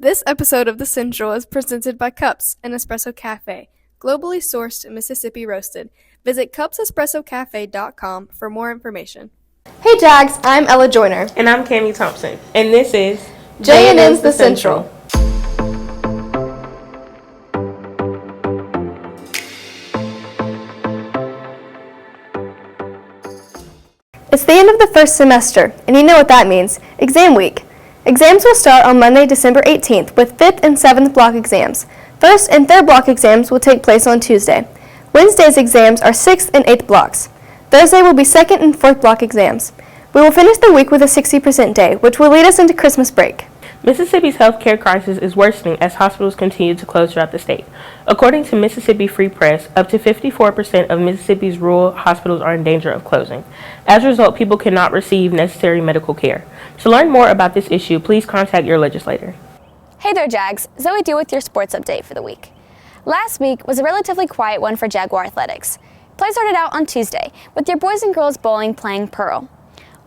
This episode of The Central is presented by Cups, an espresso cafe, globally sourced Mississippi roasted. Visit cupsespressocafe.com for more information. Hey Jags, I'm Ella Joyner. And I'm Cammie Thompson. And this is J&N's The Central. It's the end of the first semester, and you know what that means. Exam week. Exams will start on Monday, December 18th, with 5th and 7th block exams. 1st and 3rd block exams will take place on Tuesday. Wednesday's exams are 6th and 8th blocks. Thursday will be 2nd and 4th block exams. We will finish the week with a 60% day, which will lead us into Christmas break. Mississippi's healthcare crisis is worsening as hospitals continue to close throughout the state. According to Mississippi Free Press, up to 54% of Mississippi's rural hospitals are in danger of closing. As a result, people cannot receive necessary medical care. To learn more about this issue, please contact your legislator. Hey there, Jags. Zoe Dew with your sports update for the week. Last week was a relatively quiet one for Jaguar athletics. Play started out on Tuesday with your boys and girls bowling playing Pearl.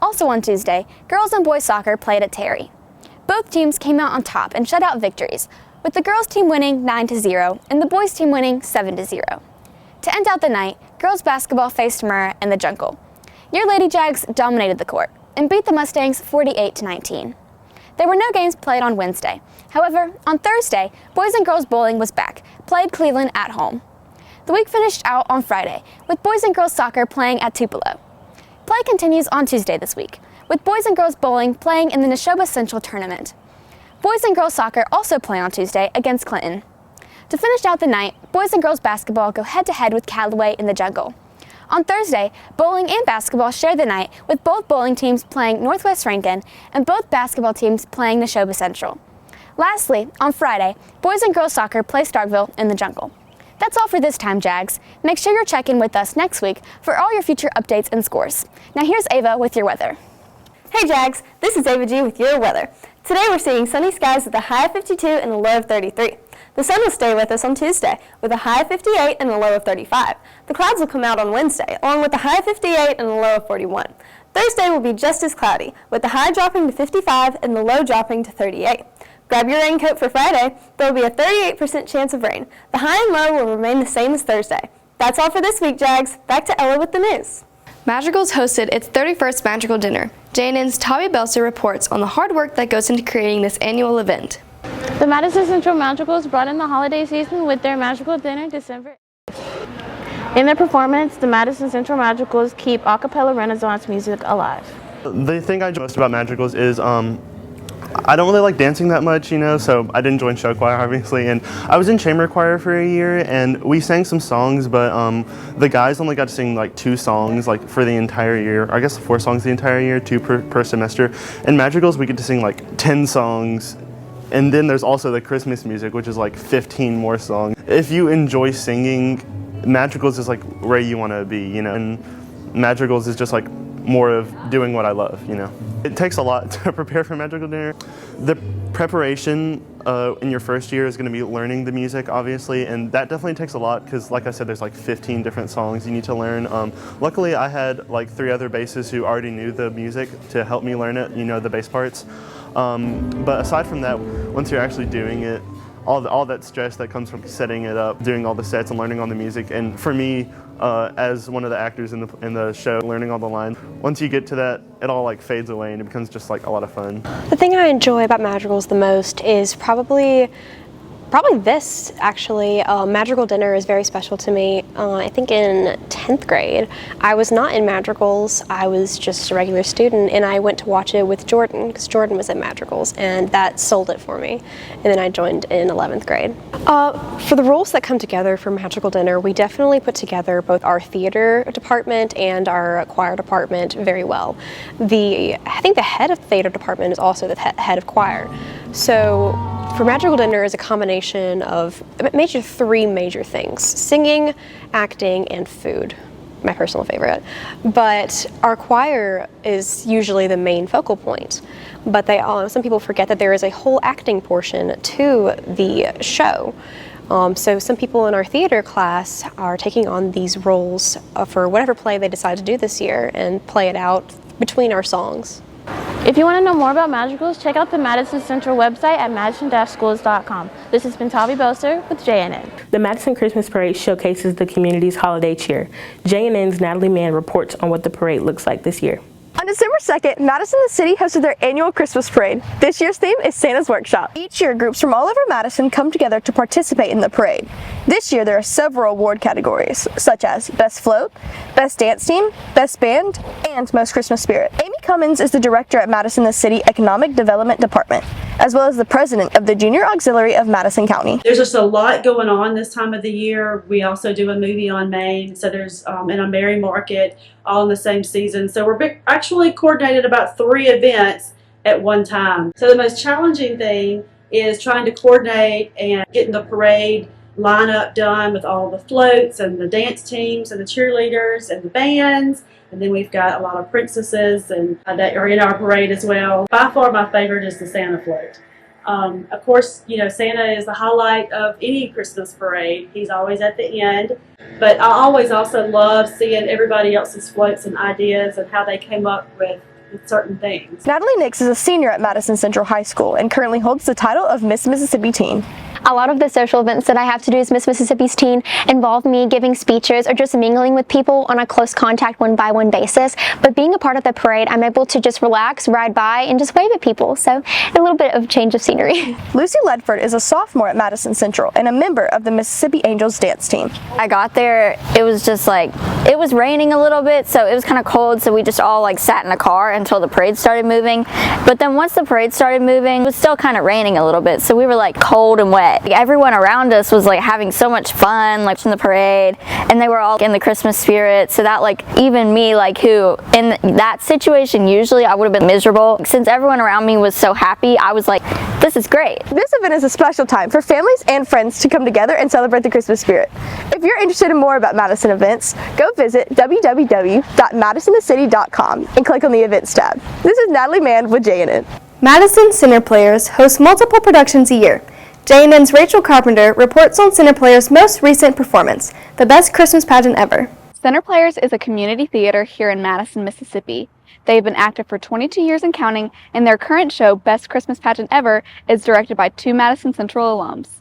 Also on Tuesday, girls and boys soccer played at Terry. Both teams came out on top in shutout victories, with the girls team winning 9-0 and the boys team winning 7-0. To end out the night, girls basketball faced Murrah in the Jungle. Your Lady Jags dominated the court and beat the Mustangs 48-19. There were no games played on Wednesday. However, on Thursday, boys and girls bowling was back, played Cleveland at home. The week finished out on Friday, with boys and girls soccer playing at Tupelo. Play continues on Tuesday this week, with boys and girls bowling playing in the Neshoba Central Tournament. Boys and girls soccer also play on Tuesday against Clinton. To finish out the night, boys and girls basketball go head-to-head with Callaway in the Jungle. On Thursday, bowling and basketball share the night, with both bowling teams playing Northwest Rankin and both basketball teams playing Neshoba Central. Lastly, on Friday, boys and girls soccer play Starkville in the Jungle. That's all for this time, Jags. Make sure you're checking with us next week for all your future updates and scores. Now here's Ava with your weather. Hey Jags, this is Ava G with your weather. Today we're seeing sunny skies with a high of 52 and a low of 33. The sun will stay with us on Tuesday with a high of 58 and a low of 35. The clouds will come out on Wednesday along with a high of 58 and a low of 41. Thursday will be just as cloudy with the high dropping to 55 and the low dropping to 38. Grab your raincoat for Friday. There will be a 38% chance of rain. The high and low will remain the same as Thursday. That's all for this week, Jags. Back to Ella with the news. Madrigal's hosted its 31st Madrigal Dinner. J&N's Tavi Belser reports on the hard work that goes into creating this annual event. The Madison Central Madrigals brought in the holiday season with their Madrigal Dinner December 8th. In their performance, the Madison Central Madrigals keep a cappella Renaissance music alive. The thing I enjoy most about Madrigals is I don't really like dancing that much, so I didn't join show choir, obviously, and I was in chamber choir for a year, and we sang some songs, but the guys only got to sing like 2 songs like for the entire year. I guess 4 songs the entire year, 2 per semester. In Madrigals, we get to sing like 10 songs, and then there's also the Christmas music, which is like 15 more songs. If you enjoy singing, Madrigals is like where you want to be, and Madrigals is just like more of doing what I love, It takes a lot to prepare for Madrigal Dinner. The preparation in your first year is going to be learning the music, obviously, and that definitely takes a lot because, like I said, there's like 15 different songs you need to learn. Luckily, I had like 3 other bassists who already knew the music to help me learn it, the bass parts. But aside from that, once you're actually doing it, all that stress that comes from setting it up, doing all the sets and learning all the music, and for me, as one of the actors in the show, learning all the lines, once you get to that, it all like fades away and it becomes just like a lot of fun. The thing I enjoy about Madrigals the most is probably this, actually. Madrigal Dinner is very special to me. I think in 10th grade, I was not in Madrigals. I was just a regular student, and I went to watch it with Jordan, because Jordan was at Madrigals, and that sold it for me. And then I joined in 11th grade. For the roles that come together for Madrigal Dinner, we definitely put together both our theater department and our choir department very well. I think the head of the theater department is also the head of choir. So for Madrigal Dinner is a combination of 3 major things: singing, acting, and food, my personal favorite. But our choir is usually the main focal point. But some people forget that there is a whole acting portion to the show. So some people in our theater class are taking on these roles for whatever play they decide to do this year and play it out between our songs. If you want to know more about Madrigals, check out the Madison Central website at madison-schools.com. This has been Tavi Boser with JNN. The Madison Christmas Parade showcases the community's holiday cheer. JNN's Natalie Mann reports on what the parade looks like this year. On December 2nd, Madison the City hosted their annual Christmas parade. This year's theme is Santa's Workshop. Each year, groups from all over Madison come together to participate in the parade. This year, there are several award categories, such as Best Float, Best Dance Team, Best Band, and Most Christmas Spirit. Amy Cummins is the director at Madison the City Economic Development Department, as well as the president of the Junior Auxiliary of Madison County. There's just a lot going on this time of the year. We also do a movie on Main, so there's and a Merry Market, all in the same season. So we're actually coordinated about 3 events at one time. So the most challenging thing is trying to coordinate and getting the parade lineup done with all the floats and the dance teams and the cheerleaders and the bands. And then we've got a lot of princesses and that are in our parade as well. By far my favorite is the Santa float. Of course, you know, Santa is the highlight of any Christmas parade. He's always at the end. But I always also love seeing everybody else's floats and ideas and how they came up with certain things. Natalie Nix is a senior at Madison Central High School and currently holds the title of Miss Mississippi Teen. A lot of the social events that I have to do as Miss Mississippi's Teen involve me giving speeches or just mingling with people on a close contact one-by-one basis. But being a part of the parade, I'm able to just relax, ride by, and just wave at people. So a little bit of change of scenery. Lucy Ledford is a sophomore at Madison Central and a member of the Mississippi Angels dance team. I got there, it was just like, it was raining a little bit, so it was kind of cold, so we just all like sat in a car until the parade started moving. But then once the parade started moving, it was still kind of raining a little bit, so we were like cold and wet. Everyone around us was like having so much fun, like in the parade, and they were all in the Christmas spirit, so that like even me, like who in that situation usually I would have been miserable, since everyone around me was so happy, I was like, this is great. This event is a special time for families and friends to come together and celebrate the Christmas spirit. If you're interested in more about Madison events, go visit www.madisonthecity.com and click on the events tab. This is Natalie Mann with JNN. Madison Center Players host multiple productions a year. JNN's Rachael Carpenter reports on Center Players' most recent performance, the best Christmas pageant ever. Center Players is a community theater here in Madison, Mississippi. They have been active for 22 years and counting, and their current show, Best Christmas Pageant Ever, is directed by 2 Madison Central alums.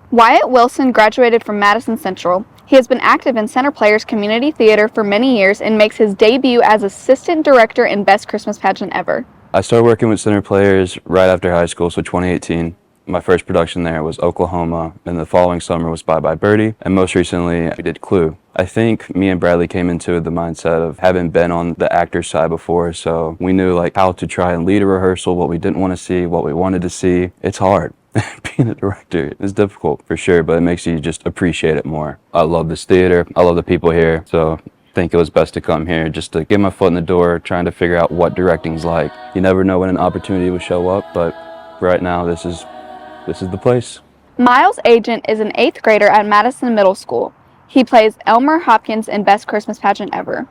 Wyatt Wilson graduated from Madison Central. He has been active in Center Players Community Theater for many years and makes his debut as assistant director in Best Christmas Pageant Ever. I started working with Center Players right after high school, so 2018. My first production there was Oklahoma, and the following summer was Bye Bye Birdie, and most recently we did Clue. I think me and Bradley came into the mindset of having been on the actor side before, so we knew like how to try and lead a rehearsal, what we didn't want to see, what we wanted to see. It's hard. Being a director is difficult for sure, but it makes you just appreciate it more. I love this theater. I love the people here, so I think it was best to come here just to get my foot in the door, trying to figure out what directing's like. You never know when an opportunity will show up, but right now this is the place. Miles Agent is an 8th grader at Madison Middle School. He plays Elmer Hopkins in Best Christmas Pageant Ever.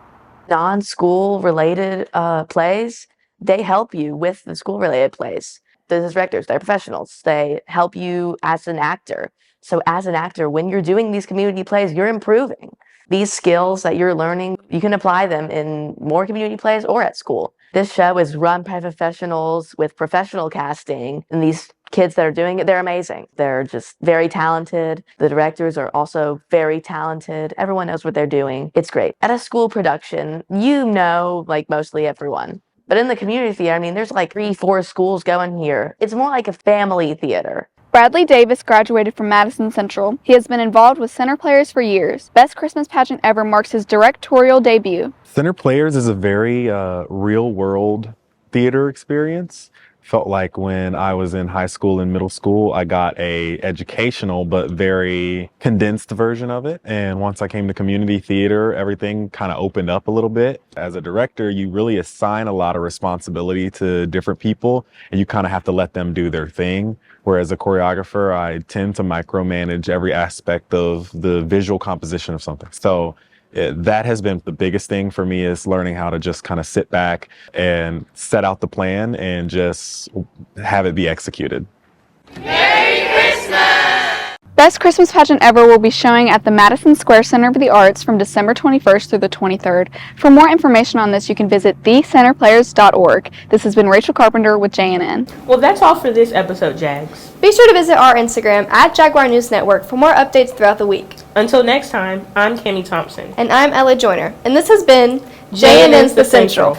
Non-school related plays, they help you with the school related plays. The directors, they're professionals. They help you as an actor. So as an actor, when you're doing these community plays, you're improving. These skills that you're learning, you can apply them in more community plays or at school. This show is run by professionals with professional casting, and these kids that are doing it, they're amazing. They're just very talented. The directors are also very talented. Everyone knows what they're doing. It's great. At a school production, you know, like mostly everyone. But in the community theater, I mean, there's like 3-4 schools going here. It's more like a family theater. Bradley Davis graduated from Madison Central. He has been involved with Center Players for years. Best Christmas Pageant Ever marks his directorial debut. Center Players is a very real-world theater experience. Felt like when I was in high school and middle school, I got a educational but very condensed version of it. And once I came to community theater, everything kind of opened up a little bit. As a director, you really assign a lot of responsibility to different people, and you kind of have to let them do their thing. Whereas a choreographer, I tend to micromanage every aspect of the visual composition of something. So that has been the biggest thing for me, is learning how to just kind of sit back and set out the plan and just have it be executed. Merry Christmas! Best Christmas Pageant Ever will be showing at the Madison Square Center for the Arts from December 21st through the 23rd. For more information on this, you can visit thecenterplayers.org. This has been Rachael Carpenter with JNN. Well, that's all for this episode, Jags. Be sure to visit our Instagram at Jaguar News Network for more updates throughout the week. Until next time, I'm Cammie Thompson. And I'm Ella Joyner. And this has been JNN's The Central.